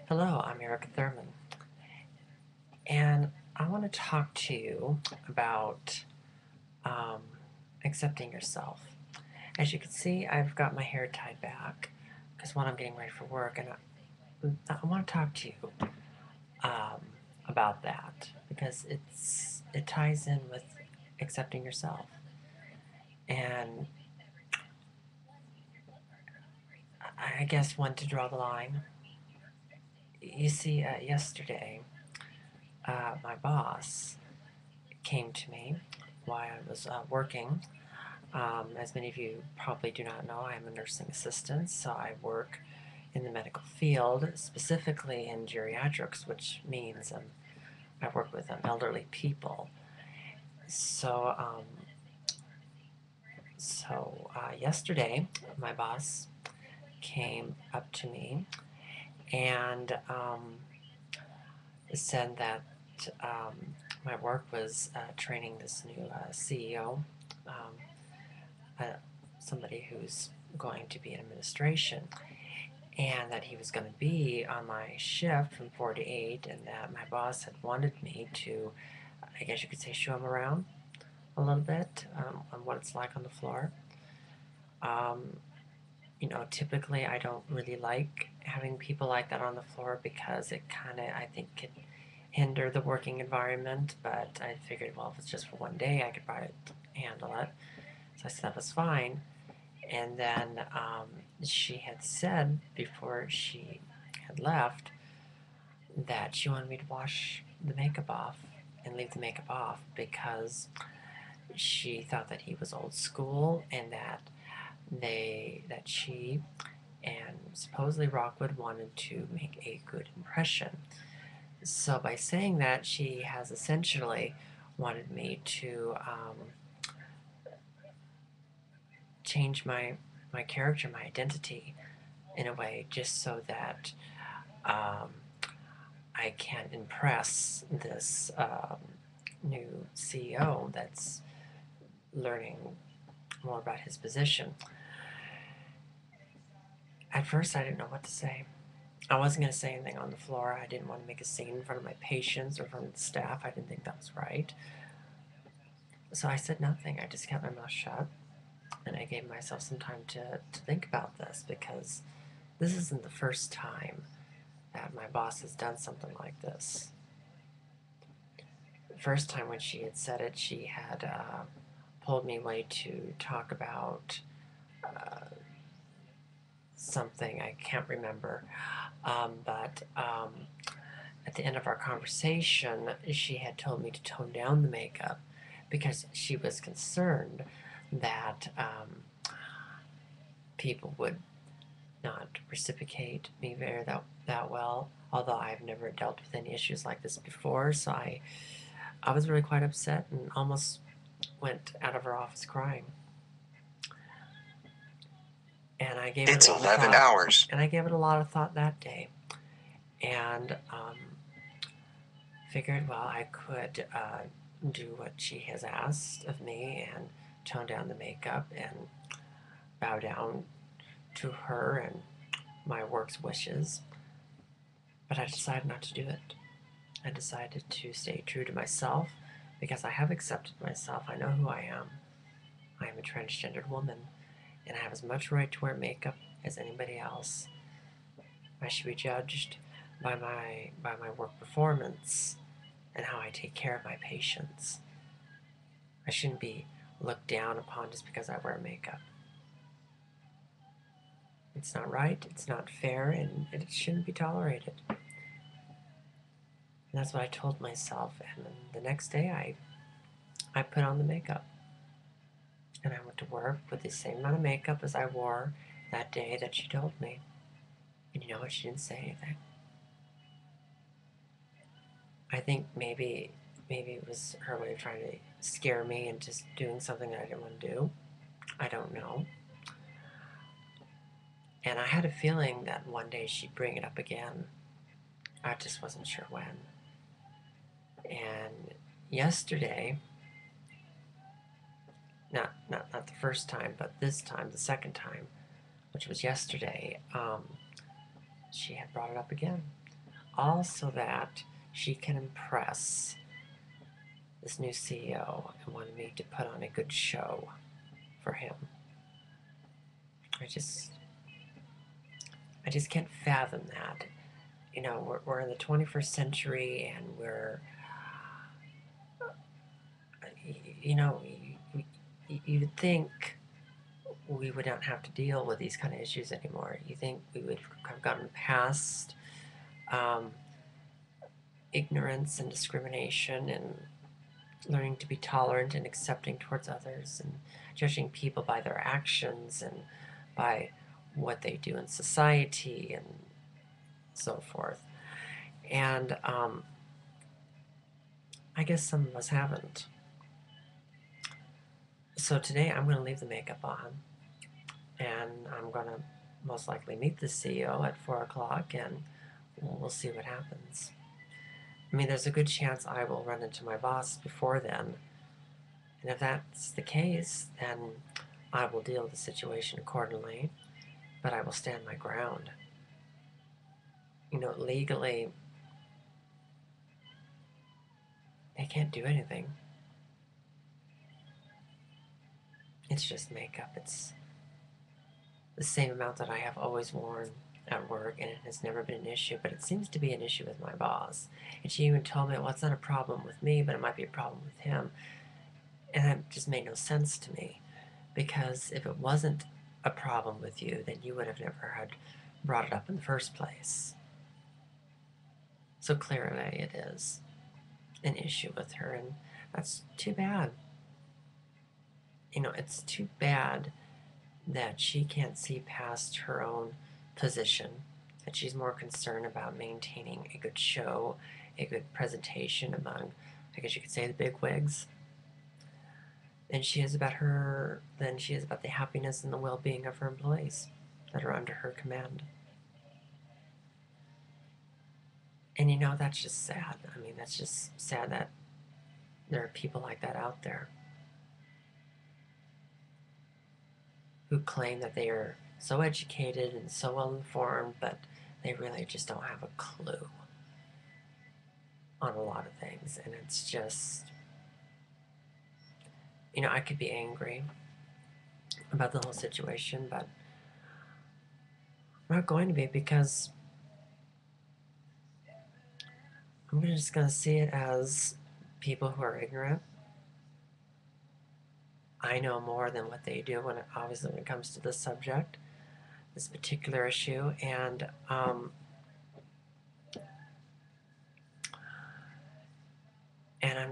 Hello, I'm Erica Thurman, and I want to talk to you about um, accepting yourself. As you can see, I've got my hair tied back because one, I'm getting ready for work, and I want to talk to you um, about that because it ties in with accepting yourself. And I guess when to draw the line. You see, yesterday, my boss came to me while I was working. As many of you probably do not know, I am a nursing assistant, so I work in the medical field, specifically in geriatrics, which means I work with elderly people. So, yesterday, my boss came up to me and said that my work was training this new CEO, um, uh, somebody who's going to be in administration, and that he was going to be on my shift from 4 to 8, and that my boss had wanted me to, I guess you could say, show him around a little bit on what it's like on the floor. Um, typically I don't really like having people like that on the floor because it kind of, I think, can hinder the working environment, but I figured, well, if it's just for one day, I could probably handle it. So I said that was fine. And then she had said before she had left that she wanted me to wash the makeup off and leave the makeup off because she thought that he was old school and that she and supposedly Rockwood wanted to make a good impression. So by saying that, she has essentially wanted me to change my character, my identity, in a way, just so that um, I can impress this new CEO that's learning more about his position. At first, I didn't know what to say. I wasn't going to say anything on the floor. I didn't want to make a scene in front of my patients or in front of the staff. I didn't think that was right. So I said nothing. I just kept my mouth shut, and I gave myself some time to think about this because this isn't the first time that my boss has done something like this. The first time when she had said it, she had pulled me away to talk about something I can't remember. But at the end of our conversation, she had told me to tone down the makeup because she was concerned that people would not reciprocate me that well. Although I've never dealt with any issues like this before, so I was really quite upset and almost went out of her office crying. And I gave It's it a lot of 11 thought. hours. And I gave it a lot of thought that day, and figured, well, I could do what she has asked of me and tone down the makeup and bow down to her and my work's wishes. But I decided not to do it. I decided to stay true to myself because I have accepted myself. I know who I am. I am a transgendered woman, and I have as much right to wear makeup as anybody else. I should be judged by my work performance and how I take care of my patients. I shouldn't be looked down upon just because I wear makeup. It's not right, it's not fair, and it shouldn't be tolerated. And that's what I told myself. And then the next day, I put on the makeup. And I went to work with the same amount of makeup as I wore that day that she told me. And you know what? She didn't say anything. I think maybe it was her way of trying to scare me and just doing something that I didn't want to do. I don't know. And I had a feeling that one day she'd bring it up again. I just wasn't sure when. And yesterday, not the first time, but this time, the second time, which was yesterday, she had brought it up again. all so that she can impress this new CEO and wanted me to put on a good show for him. I just can't fathom that. You know, we're in the 21st century, and we're, you know, you'd think we would not have to deal with these kind of issues anymore. You think we would have gotten past ignorance and discrimination and learning to be tolerant and accepting towards others and judging people by their actions and by what they do in society and so forth. And I guess some of us haven't. So today I'm going to leave the makeup on, and I'm going to most likely meet the CEO at 4 o'clock, and we'll see what happens. I mean, there's a good chance I will run into my boss before then. And if that's the case, then I will deal with the situation accordingly, but I will stand my ground. You know, legally, they can't do anything. It's just makeup. It's the same amount that I have always worn at work, and it has never been an issue, but it seems to be an issue with my boss. And she even told me, well, it's not a problem with me, but it might be a problem with him. And that just made no sense to me, because if it wasn't a problem with you, then you would have never had brought it up in the first place. So clearly it is an issue with her, and that's too bad. You know, it's too bad that she can't see past her own position, that she's more concerned about maintaining a good show, a good presentation among, I guess you could say, the big wigs, than she is about the happiness and the well-being of her employees that are under her command. And you know, that's just sad. I mean, that's just sad that there are people like that out there who claim that they are so educated and so well informed, but they really just don't have a clue on a lot of things. And it's just, you know, I could be angry about the whole situation, but I'm not going to be, because I'm just going to see it as people who are ignorant. I know more than what they do obviously when it comes to this subject, this particular issue, and I'm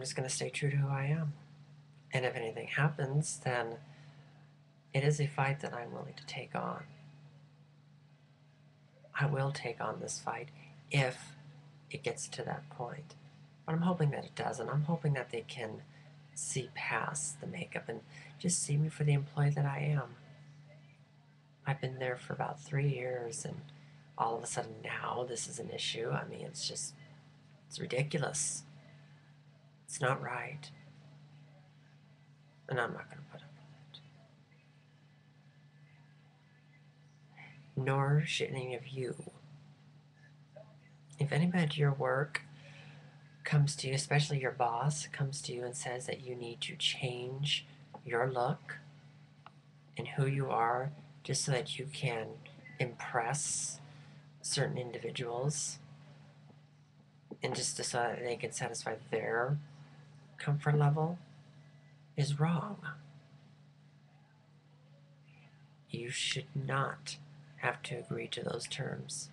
just going to stay true to who I am. And if anything happens, then it is a fight that I'm willing to take on. I will take on this fight if it gets to that point. But I'm hoping that it doesn't. I'm hoping that they can see past the makeup and just see me for the employee that I am. I've been there for about 3 years, and all of a sudden now this is an issue. I mean, it's ridiculous. It's not right. And I'm not going to put up with it. Nor should any of you. If anybody at your work comes to you, especially your boss, comes to you and says that you need to change your look and who you are just so that you can impress certain individuals and just so that they can satisfy their comfort level, is wrong. You should not have to agree to those terms.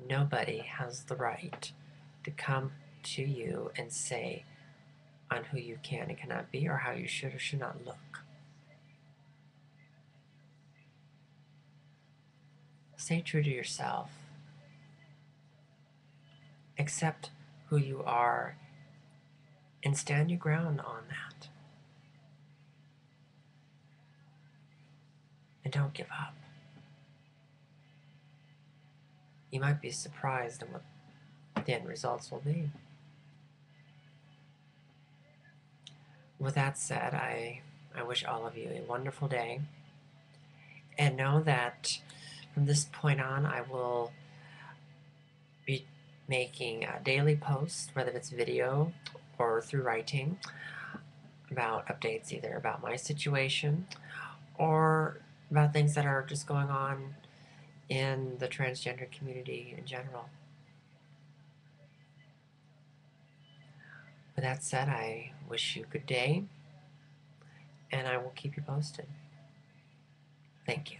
Nobody has the right to come to you and say on who you can and cannot be, or how you should or should not look. Stay true to yourself. Accept who you are and stand your ground on that. And don't give up. You might be surprised at what the end results will be. With that said, I wish all of you a wonderful day, and know that from this point on I will be making daily posts, whether it's video or through writing, about updates either about my situation or about things that are just going on in the transgender community in general. With that said, I wish you a good day, and I will keep you posted. Thank you.